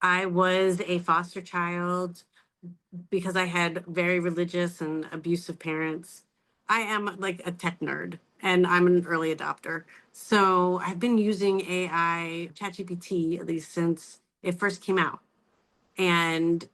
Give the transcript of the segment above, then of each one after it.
I was a foster child because I had very religious and abusive parents. I am like a tech nerd and I'm an early adopter. So I've been using AI, ChatGPT, at least since it first came out. And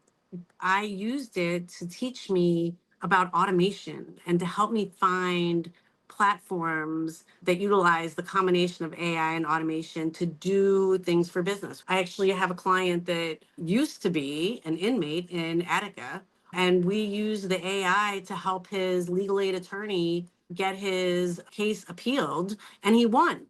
I used it to teach me about automation and to help me find platforms that utilize the combination of AI and automation to do things for business. I actually have a client that used to be an inmate in Attica, and we used the AI to help his legal aid attorney get his case appealed, and he won.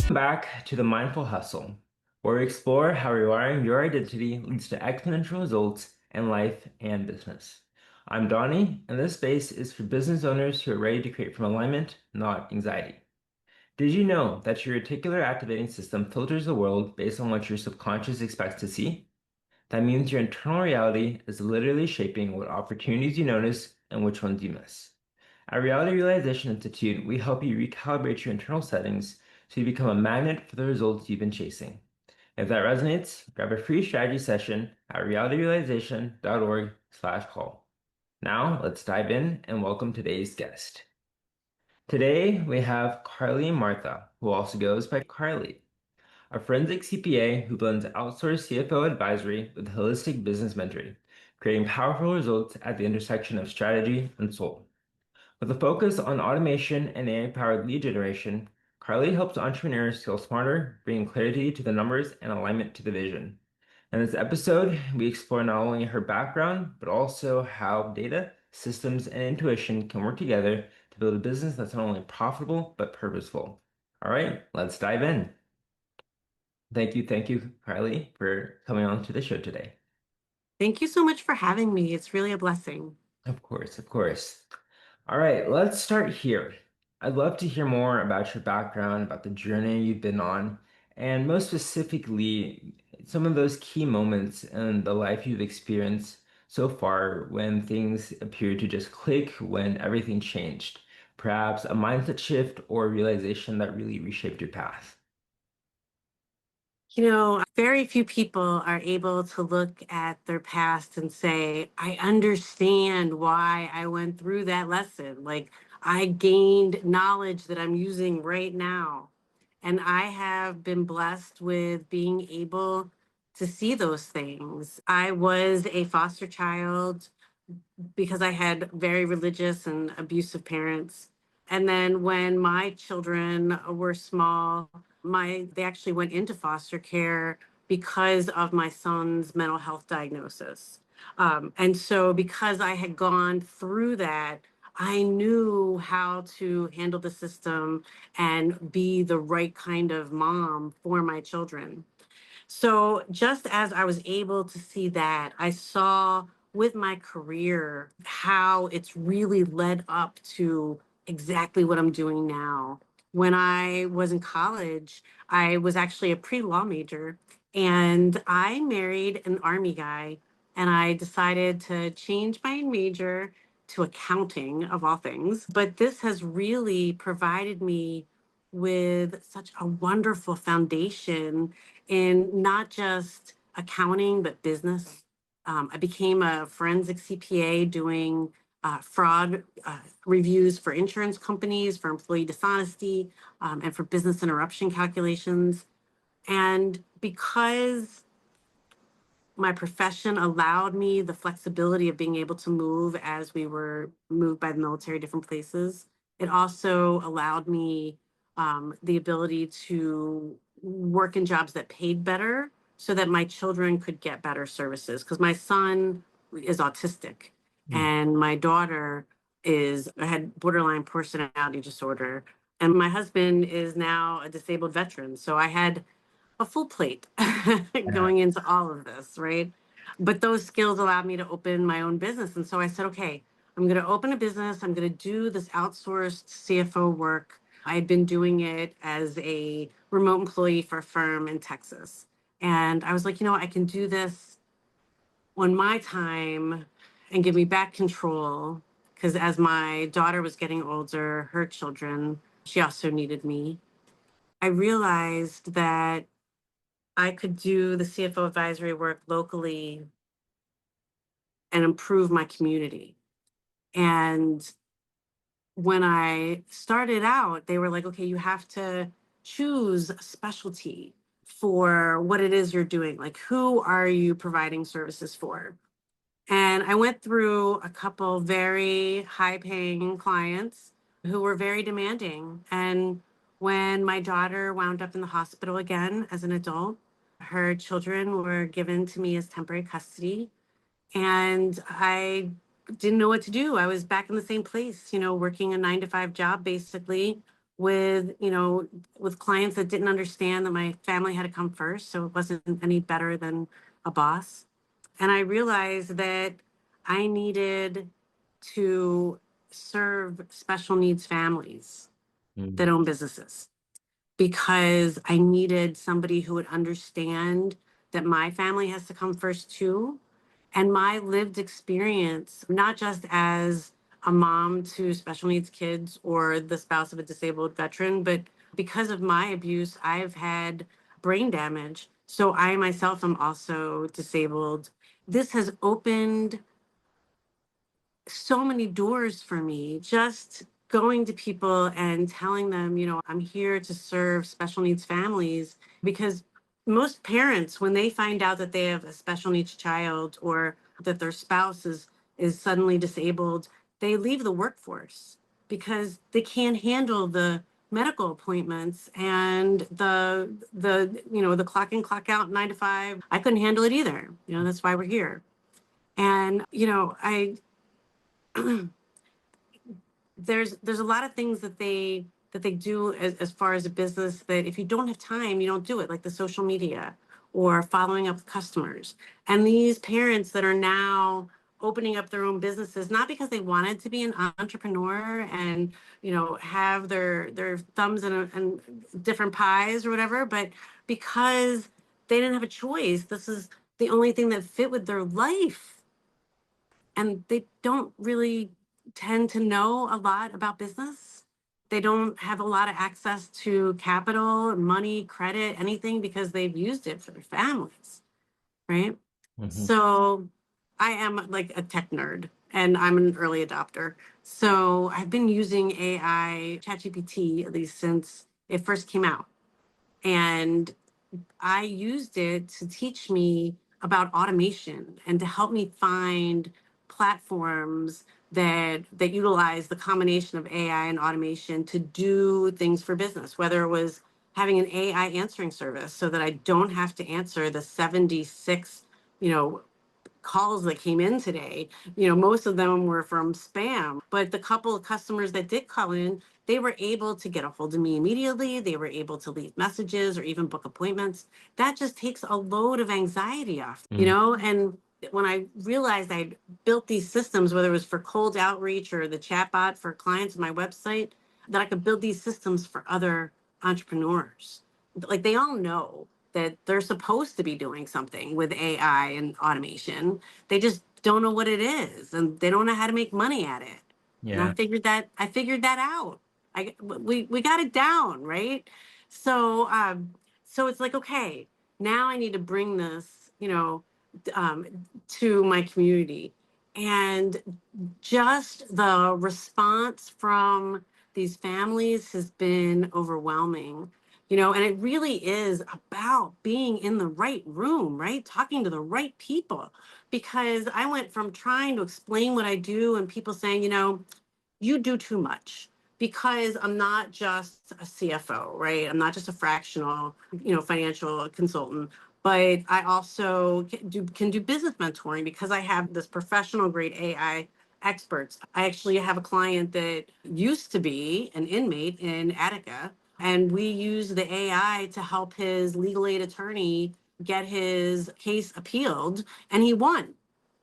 Back to the Mindful Hustle, where we explore how rewiring your identity leads to exponential results in life and business. I'm Donnie, and this space is for business owners who are ready to create from alignment, not anxiety. Did you know that your reticular activating system filters the world based on what your subconscious expects to see? That means your internal reality is literally shaping what opportunities you notice and which ones you miss. At Reality Realization Institute, we help you recalibrate your internal settings so you become a magnet for the results you've been chasing. If that resonates, grab a free strategy session at realityrealization.org/call. Now, let's dive in and welcome today's guest. Today, we have Carly Martha, who also goes by Carly, a forensic CPA who blends outsourced CFO advisory with holistic business mentoring, creating powerful results at the intersection of strategy and soul. With a focus on automation and AI-powered lead generation, Carly helps entrepreneurs scale smarter, bringing clarity to the numbers and alignment to the vision. In this episode, we explore not only her background, but also how data, systems, and intuition can work together to build a business that's not only profitable, but purposeful. All right, let's dive in. Thank you, Carly, for coming on to the show today. Thank you so much for having me. It's really a blessing. Of course, of course. All right, let's start here. I'd love to hear more about your background, about the journey you've been on, and most specifically, some of those key moments in the life you've experienced so far when things appeared to just click, when everything changed. Perhaps a mindset shift or a realization that really reshaped your path. Very few people are able to look at their past and say, I understand why I went through that lesson. Like, I gained knowledge that I'm using right now. And I have been blessed with being able to see those things. I was a foster child because I had very religious and abusive parents. And then when my children were small, they actually went into foster care because of my son's mental health diagnosis. And so because I had gone through that, I knew how to handle the system and be the right kind of mom for my children. So just as I was able to see that, I saw with my career how it's really led up to exactly what I'm doing now. When I was in college, I was actually a pre-law major and I married an Army guy, and I decided to change my major to accounting of all things. But this has really provided me with such a wonderful foundation in not just accounting, but business. I became a forensic CPA doing fraud reviews for insurance companies, for employee dishonesty, and for business interruption calculations. And because my profession allowed me the flexibility of being able to move as we were moved by the military different places, it also allowed me the ability to work in jobs that paid better so that my children could get better services. Because my son is autistic and my daughter had borderline personality disorder. And my husband is now a disabled veteran. So I had a full plate Yeah. going into all of this, right? But those skills allowed me to open my own business. And so I said, okay, I'm going to open a business. I'm going to do this outsourced CFO work. I had been doing it as a remote employee for a firm in Texas. And I was like, I can do this on my time and give me back control because as my daughter was getting older, her children, she also needed me. I realized that I could do the CFO advisory work locally and improve my community. And when I started out, they were like, okay, you have to choose a specialty for what it is you're doing. Like, who are you providing services for? And I went through a couple very high paying clients who were very demanding. And when my daughter wound up in the hospital again as an adult, her children were given to me as temporary custody. And I didn't know what to do. I was back in the same place, working a 9 to 5 job basically with clients that didn't understand that my family had to come first. So it wasn't any better than a boss. And I realized that I needed to serve special needs families that Mm. own businesses because I needed somebody who would understand that my family has to come first too. And my lived experience, not just as a mom to special needs kids or the spouse of a disabled veteran, but because of my abuse, I've had brain damage. So I myself am also disabled. This has opened so many doors for me, just going to people and telling them, I'm here to serve special needs families. Because most parents, when they find out that they have a special needs child or that their spouse is suddenly disabled, they leave the workforce because they can't handle the medical appointments and the clock in clock out 9 to 5. I couldn't handle it either. That's why we're here. And I there's a lot of things that they do as far as a business that if you don't have time, you don't do it, like the social media or following up with customers. And these parents that are now opening up their own businesses, not because they wanted to be an entrepreneur and have their thumbs in different pies or whatever, but because they didn't have a choice. This is the only thing that fit with their life, and they don't really tend to know a lot about business. They don't have a lot of access to capital, money, credit, anything because they've used it for their families, right? Mhm. So I am like a tech nerd and I'm an early adopter. So I've been using AI, ChatGPT, at least since it first came out. And I used it to teach me about automation and to help me find platforms that utilize the combination of AI and automation to do things for business, whether it was having an AI answering service so that I don't have to answer the 76, you know, calls that came in today. Most of them were from spam, but the couple of customers that did call in, they were able to get a hold of me immediately. They were able to leave messages or even book appointments. That just takes a load of anxiety off. Mm. And when I realized I'd built these systems, whether it was for cold outreach or the chatbot for clients on my website, that I could build these systems for other entrepreneurs. Like they all know that they're supposed to be doing something with AI and automation. They just don't know what it is and they don't know how to make money at it. And Yeah. I figured that out. We got it down, right? So it's like, okay, now I need to bring this, um, to my community. And just the response from these families has been overwhelming. And it really is about being in the right room, right? Talking to the right people. Because I went from trying to explain what I do and people saying, you do too much, because I'm not just a CFO, right? I'm not just a fractional, financial consultant, but I also can do business mentoring because I have this professional grade AI experts. I actually have a client that used to be an inmate in Attica, and we use the AI to help his legal aid attorney get his case appealed, and he won.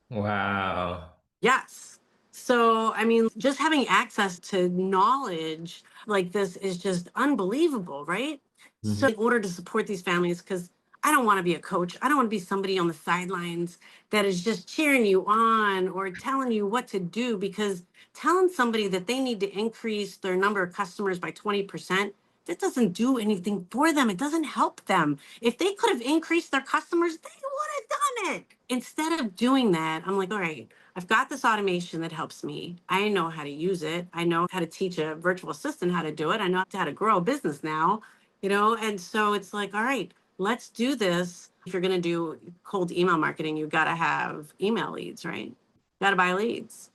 Wow. Yes. So, I mean, just having access to knowledge like this is just unbelievable, right? So, Mhm. in order to support these families, because I don't want to be a coach, I don't want to be somebody on the sidelines that is just cheering you on or telling you what to do, because telling somebody that they need to increase their number of customers by 20%, that doesn't do anything for them. It doesn't help them. If they could have increased their customers, they would have done it. Instead of doing that, I'm like, all right, I've got this automation that helps me. I know how to use it. I know how to teach a virtual assistant how to do it. I know how to grow a business now, and so it's like, all right, let's do this. If you're going to do cold email marketing, you've got to have email leads, right? You got to buy leads.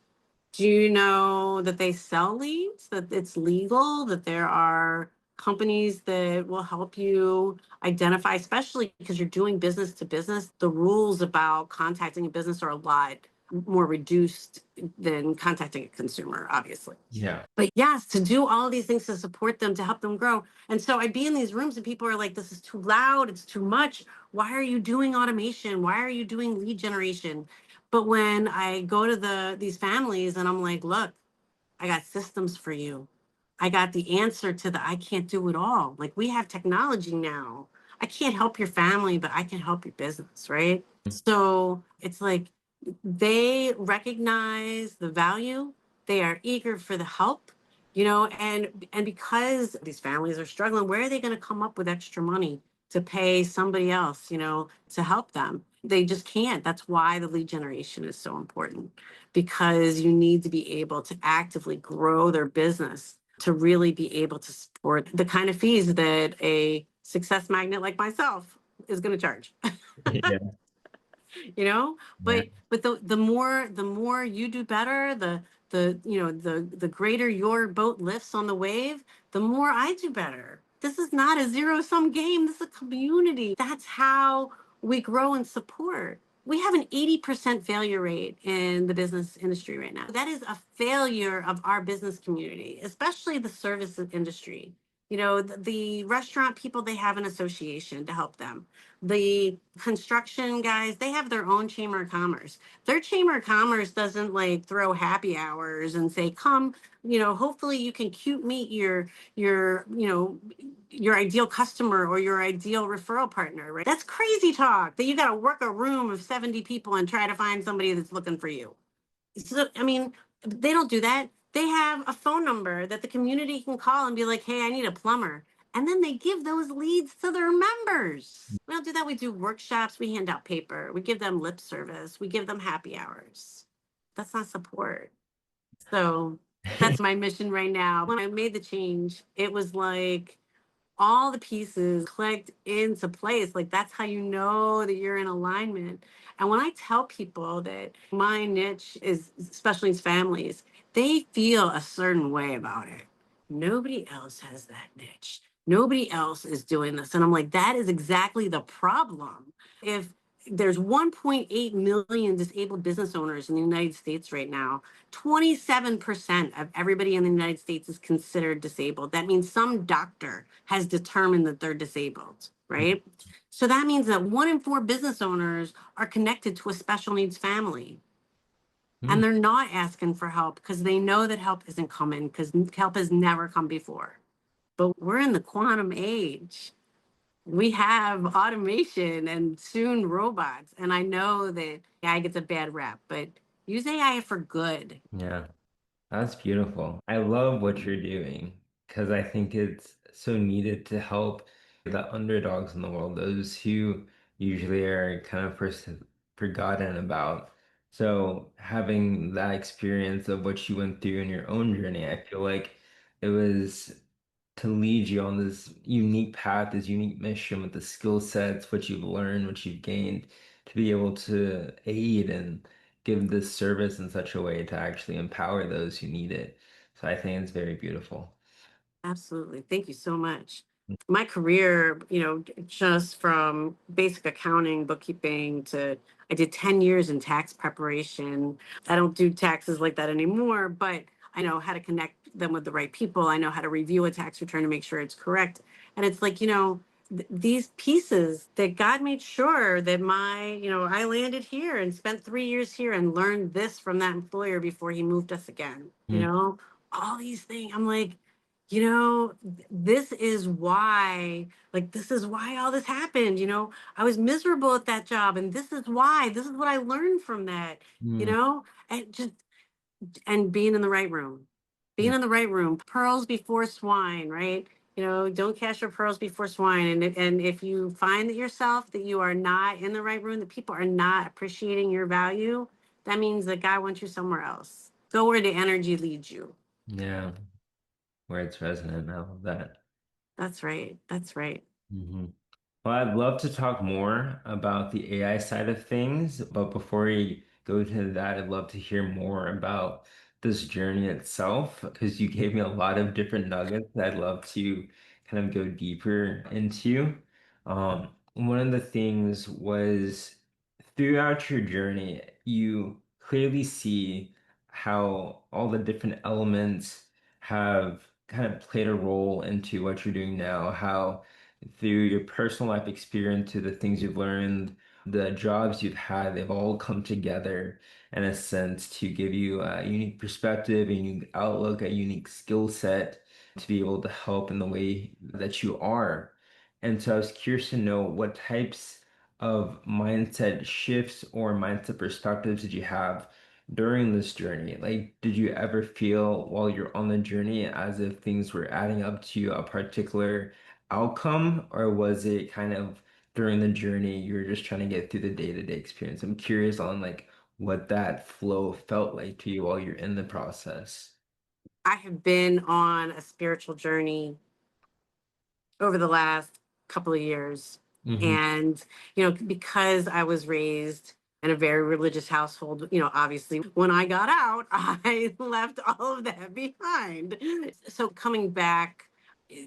Do you know that they sell leads, that it's legal, that there are companies that will help you identify, especially because you're doing business to business? The rules about contacting a business are a lot more reduced than contacting a consumer, obviously. Yeah. But yes, to do all of these things to support them, to help them grow. And so I'd be in these rooms and people are like, this is too loud, it's too much. Why are you doing automation? Why are you doing lead generation? But when I go to these families and I'm like, look, I got systems for you. I got the answer to the I can't do it all. Like we have technology now. I can't help your family, but I can help your business, right? So it's like they recognize the value. They are eager for the help, and because these families are struggling, where are they going to come up with extra money to pay somebody else, to help them? They just can't. That's why the lead generation is so important, because you need to be able to actively grow their business to really be able to support the kind of fees that a success magnet like myself is going to charge. Yeah. you know Yeah. but the more you do better, the greater your boat lifts on the wave, the more I do better. This is not a zero sum game. This is a community. That's how we grow and support. We have an 80% failure rate in the business industry right now. That is a failure of our business community, especially the service industry. The restaurant people, they have an association to help them. The construction guys, they have their own chamber of commerce. Their chamber of commerce doesn't like throw happy hours and say, come, hopefully you can cute meet your ideal customer or your ideal referral partner, right? That's crazy talk that you got to work a room of 70 people and try to find somebody that's looking for you. So, I mean, they don't do that. They have a phone number that the community can call and be like, hey, I need a plumber. And then they give those leads to their members. We don't do that. We do workshops. We hand out paper. We give them lip service. We give them happy hours. That's not support. So that's my mission right now. When I made the change, it was like all the pieces clicked into place. Like that's how you know that you're in alignment. And when I tell people that my niche is special needs families, they feel a certain way about it. Nobody else has that niche. Nobody else is doing this. And I'm like, that is exactly the problem. If there's 1.8 million disabled business owners in the United States right now, 27% of everybody in the United States is considered disabled. That means some doctor has determined that they're disabled, right? So that means that 1 in 4 business owners are connected to a special needs family. And they're not asking for help because they know that help isn't coming, because help has never come before. But we're in the quantum age. We have automation and soon robots. And I know that AI gets a bad rap, but use AI for good. Yeah. That's beautiful. I love what you're doing because I think it's so needed to help the underdogs in the world, those who usually are kind of forgotten about. So having that experience of what you went through in your own journey, I feel like it was to lead you on this unique path, this unique mission with the skill sets, what you've learned, what you've gained, to be able to aid and give this service in such a way to actually empower those who need it. So I think it's very beautiful. Absolutely. Thank you so much. My career, just from basic accounting, bookkeeping to I did 10 years in tax preparation. I don't do taxes like that anymore, but I know how to connect them with the right people. I know how to review a tax return to make sure it's correct. And it's like, these pieces that God made sure that I landed here and spent 3 years here and learned this from that employer before he moved us again, Mm, all these things. I'm like, you know, this is why, this is why all this happened. I was miserable at that job, and this is why, this is what I learned from that, mm, and just and being in the right room. Being in the right room, pearls before swine, right? Don't cast your pearls before swine. And if you find that yourself that you are not in the right room, that people are not appreciating your value, that means that God wants you somewhere else. Go where the energy leads you. Yeah, where it's resonant. I love that. That's right. That's right. Hmm. Well, I'd love to talk more about the AI side of things, but before we go to that, I'd love to hear more about this journey itself, because you gave me a lot of different nuggets that I'd love to kind of go deeper into. One of the things was throughout your journey, you clearly see how all the different elements have kind of played a role into what you're doing now, how through your personal life experience to the things you've learned, the jobs you've had, they've all come together in a sense to give you a unique perspective, a unique outlook, a unique skill set to be able to help in the way that you are. And so I was curious to know what types of mindset shifts or mindset perspectives did you have during this journey? Like, did you ever feel while you're on the journey as if things were adding up to a particular outcome, or was it kind of during the journey you were just trying to get through the day-to-day experience? I'm curious on like what that flow felt like to you while you're in the process. I have been on a spiritual journey over the last couple of years. Hmm. And, because I was raised in a very religious household, obviously when I got out, I left all of that behind. So coming back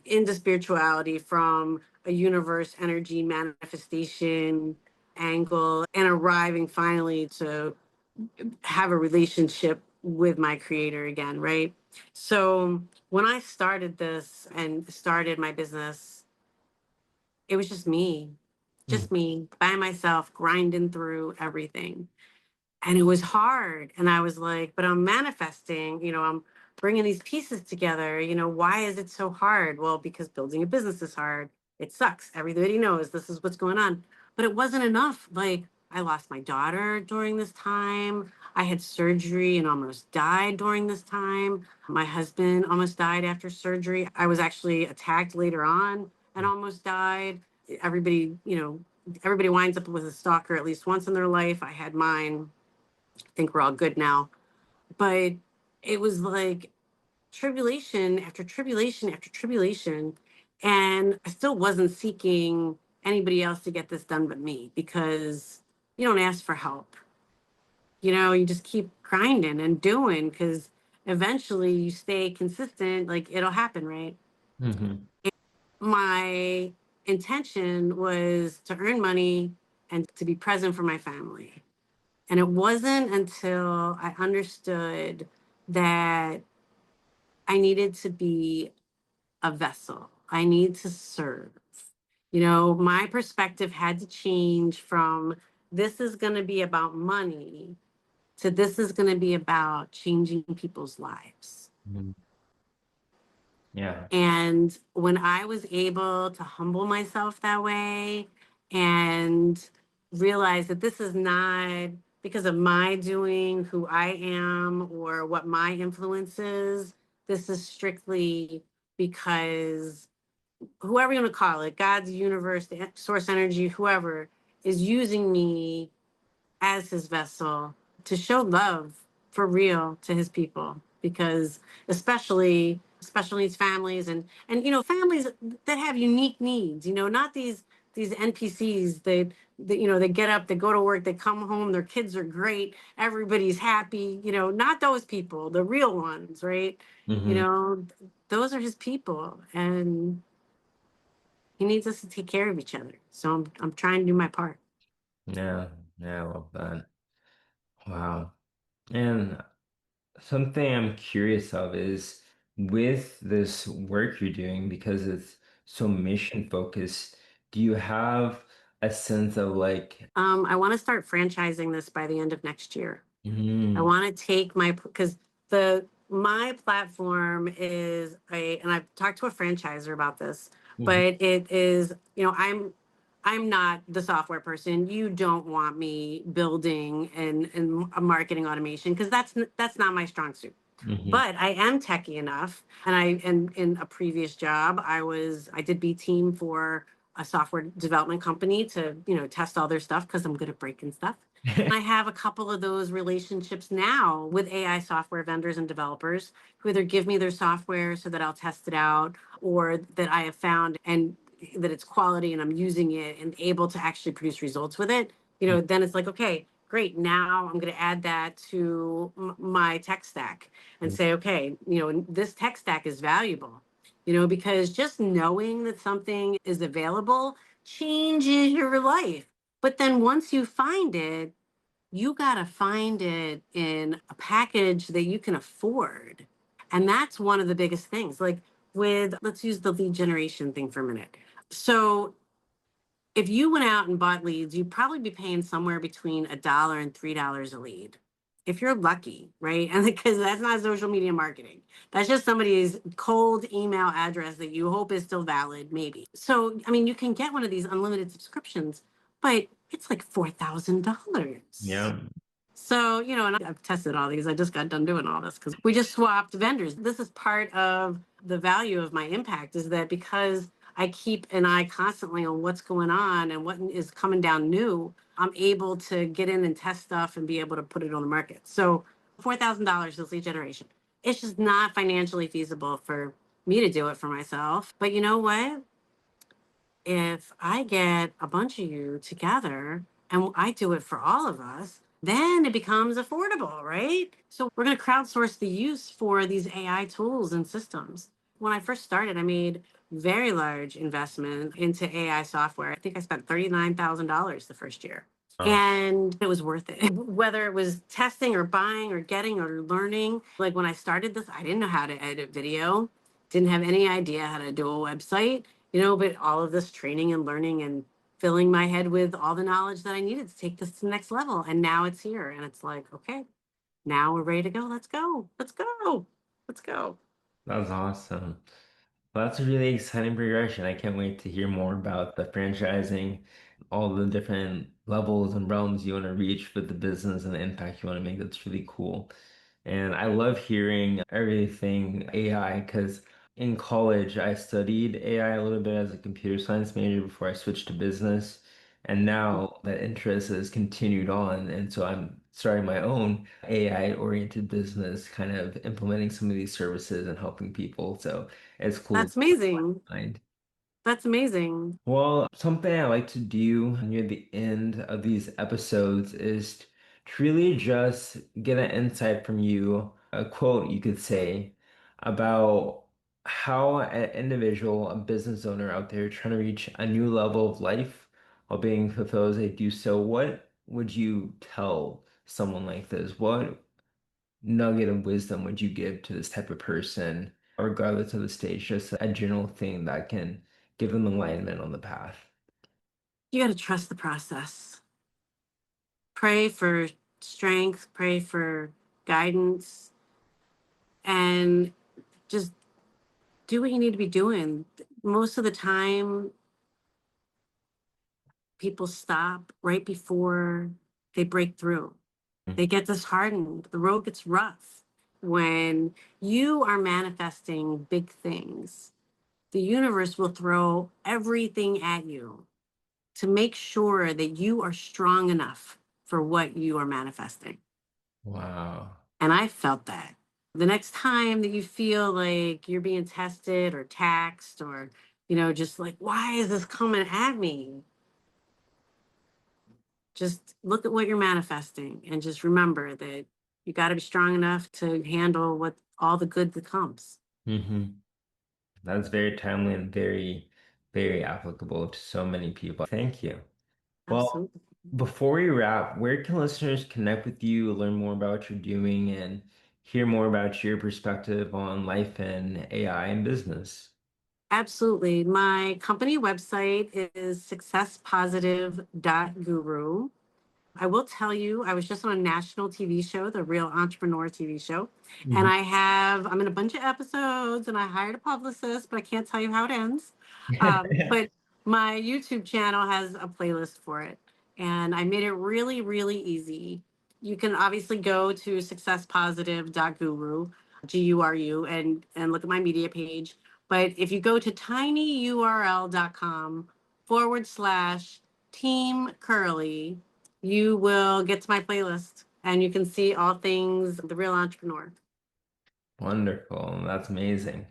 into spirituality from a universe energy manifestation angle and arriving finally to have a relationship with my creator again, right? So when I started this and started my business, it was just me by myself, grinding through everything. And it was hard. And I was like, but I'm manifesting, I'm bringing these pieces together. Why is it so hard? Well, because building a business is hard. It sucks. Everybody knows this is what's going on. But it wasn't enough. Like, I lost my daughter during this time. I had surgery and almost died during this time. My husband almost died after surgery. I was actually attacked later on and almost died. Everybody winds up with a stalker at least once in their life. I had mine. I think we're all good now. But it was like tribulation after tribulation after tribulation. And I still wasn't seeking anybody else to get this done but me, because you don't ask for help. You just keep grinding and doing, because eventually you stay consistent, like it'll happen, right? Hmm. My intention was to earn money and to be present for my family. And it wasn't until I understood that I needed to be a vessel, I need to serve. My perspective had to change from this is going to be about money to this is going to be about changing people's lives. Hmm. Yeah. And when I was able to humble myself that way and realize that this is not because of my doing, who I am, or what my influence is, this is strictly because whoever you want to call it, God's universe, the source energy, whoever is using me as his vessel to show love for real to his people, because especially special needs families and families that have unique needs, not these npcs that they get up, they go to work, they come home, their kids are great, everybody's happy, not those people, the real ones, right? you Hmm. know those are his people, and he needs us to take care of each other, so I'm trying to do my part. Yeah. Yeah, I love that. Wow. And something I'm curious of is with this work you're doing, because it's so mission focused, do you have a sense of like, I want to start franchising this by the end of next year. I mm, want to take because my platform is and I've talked to a franchisor about this, mhm, but it is, I'm I'm not the software person. You don't want me building and a marketing automation because that's not my strong suit. Hmm. But I am techie enough, and in a previous job, I did B team for a software development company to test all their stuff because I'm good at breaking stuff. I have a couple of those relationships now with AI software vendors and developers who either give me their software so that I'll test it out, or that I have found and that it's quality and I'm using it and able to actually produce results with it. Then it's like, okay, great. Now I'm going to add that to my tech stack and say, okay, this tech stack is valuable, because just knowing that something is available changes your life. But then once you find it, you got to find it in a package that you can afford. And that's one of the biggest things. Like let's use the lead generation thing for a minute. So if you went out and bought leads, you'd probably be paying somewhere between $1 and $3 a lead. If you're lucky, right? And because that's not social media marketing, that's just somebody's cold email address that you hope is still valid, maybe. So, I mean, you can get one of these unlimited subscriptions, but it's like $4,000. Yeah. So, and I've tested all these. I just got done doing all this because we just swapped vendors. This is part of the value of my impact, is that because I keep an eye constantly on what's going on and what is coming down new, I'm able to get in and test stuff and be able to put it on the market. So $4,000 is lead generation. It's just not financially feasible for me to do it for myself. But you know what? If I get a bunch of you together and I do it for all of us, then it becomes affordable, right? So we're going to crowdsource the use for these AI tools and systems. When I first started, I made very large investment into AI software. I think I spent $39,000 the first year. Oh. And it was worth it. Whether it was testing or buying or getting or learning. Like when I started this, I didn't know how to edit video, didn't have any idea how to do a website, but all of this training and learning and filling my head with all the knowledge that I needed to take this to the next level. And now it's here. And it's like, okay, now we're ready to go. Let's go. Let's go. Let's go. That's awesome. Well, that's a really exciting progression. I can't wait to hear more about the franchising, all the different levels and realms you want to reach with the business and the impact you want to make. That's really cool. And I love hearing everything AI because in college I studied AI a little bit as a computer science major before I switched to business. And now that interest has continued on. And so I'm starting my own AI-oriented business, kind of implementing some of these services and helping people. So it's cool That's to amazing. find. That's amazing. Well, something I like to do near the end of these episodes is to really just get an insight from you, a quote you could say about how an individual, a business owner out there trying to reach a new level of life while being fulfilled as they do so, what would you tell someone like this? What nugget of wisdom would you give to this type of person, regardless of the stage, just a general thing that can give them alignment on the path? You got to trust the process. Pray for strength, pray for guidance, and just do what you need to be doing. Most of the time, people stop right before they break through. They get disheartened. The road gets rough. When you are manifesting big things, the universe will throw everything at you to make sure that you are strong enough for what you are manifesting. Wow. And I felt that. The next time that you feel like you're being tested or taxed or, just like, why is this coming at me? Just look at what you're manifesting and just remember that you got to be strong enough to handle what all the good that comes. Hmm. That's very timely and very, very applicable to so many people. Thank you. Well, Absolutely. before we wrap, where can listeners connect with you, learn more about what you're doing, and hear more about your perspective on life and AI and business? Absolutely. My company website is successpositive.guru. I will tell you, I was just on a national TV show, the Real Entrepreneur TV show. And Mhm. I'm in a bunch of episodes and I hired a publicist, but I can't tell you how it ends. But My YouTube channel has a playlist for it, and I made it really, really easy. You can obviously go to successpositive.guru, GURU, and look at my media page. But if you go to tinyurl.com /team Curly, you will get to my playlist and you can see all things the real entrepreneur. Wonderful. That's amazing.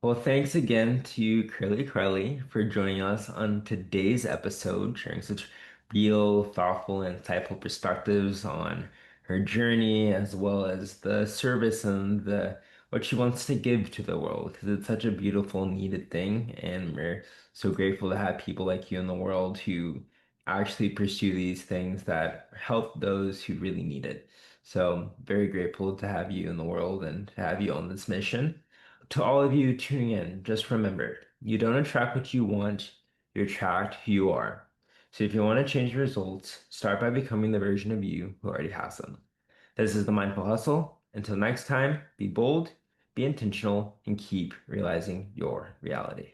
Well, thanks again to Curly Carly for joining us on today's episode, sharing such real, thoughtful, and insightful perspectives on her journey, as well as the service and the what she wants to give to the world, because it's such a beautiful, needed thing, and we're so grateful to have people like you in the world who actually pursue these things that help those who really need it. So, very grateful to have you in the world and to have you on this mission. To all of you tuning in, just remember, you don't attract what you want, you attract who you are. So if you want to change your results, start by becoming the version of you who already has them. This is the Mindful Hustle. Until next time, be bold, be intentional, and keep realizing your reality.